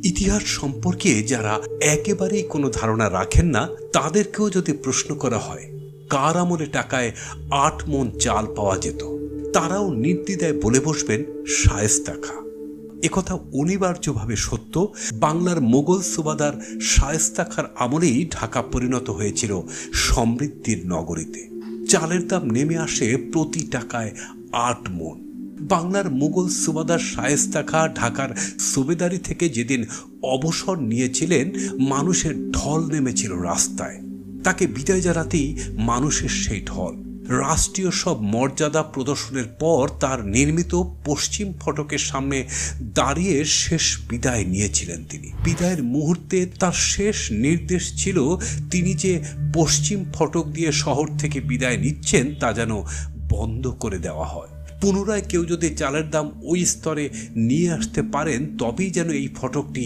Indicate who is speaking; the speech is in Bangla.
Speaker 1: ইতিহাস সম্পর্কে যারা একেবারেই কোনো ধারণা রাখেন না, তাদেরকেও যদি প্রশ্ন করা হয় কার আমলে টাকায় ৮ মণ চাল পাওয়া যেত, তারাও নির্দ্বিধায় বলে বসবেন শায়েস্তা খাঁ। একথা অনিবার্যভাবে সত্য। বাংলার মোগল সুবাদার শায়েস্তা খাঁর আমলেই ঢাকা পরিণত হয়েছিল সমৃদ্ধির নগরীতে। চালের দাম নেমে আসে প্রতি টাকায় ৮ মণ। বাংলার মুঘল সুবাদার শায়েস্তা খাঁ ঢাকার সুবেদারি থেকে যেদিন অবসর নিয়েছিলেন, মানুষের ঢল নেমেছিল রাস্তায়। তাকে বিদায় জানাতেই মানুষের সেই ঢল। রাষ্ট্রীয় সব মর্যাদা প্রদর্শনের পর তার নির্মিত পশ্চিম ফটকের সামনে দাঁড়িয়ে শেষ বিদায় নিয়েছিলেন তিনি। বিদায়ের মুহূর্তে তার শেষ নির্দেশ ছিল, তিনি যে পশ্চিম ফটক দিয়ে শহর থেকে বিদায় নিচ্ছেন তা যেন বন্ধ করে দেওয়া হয়। পুনরায় কেউ যদি চালের দাম ওই স্তরে নিয়ে আসতে পারেন, তবেই যেন এই ফটকটি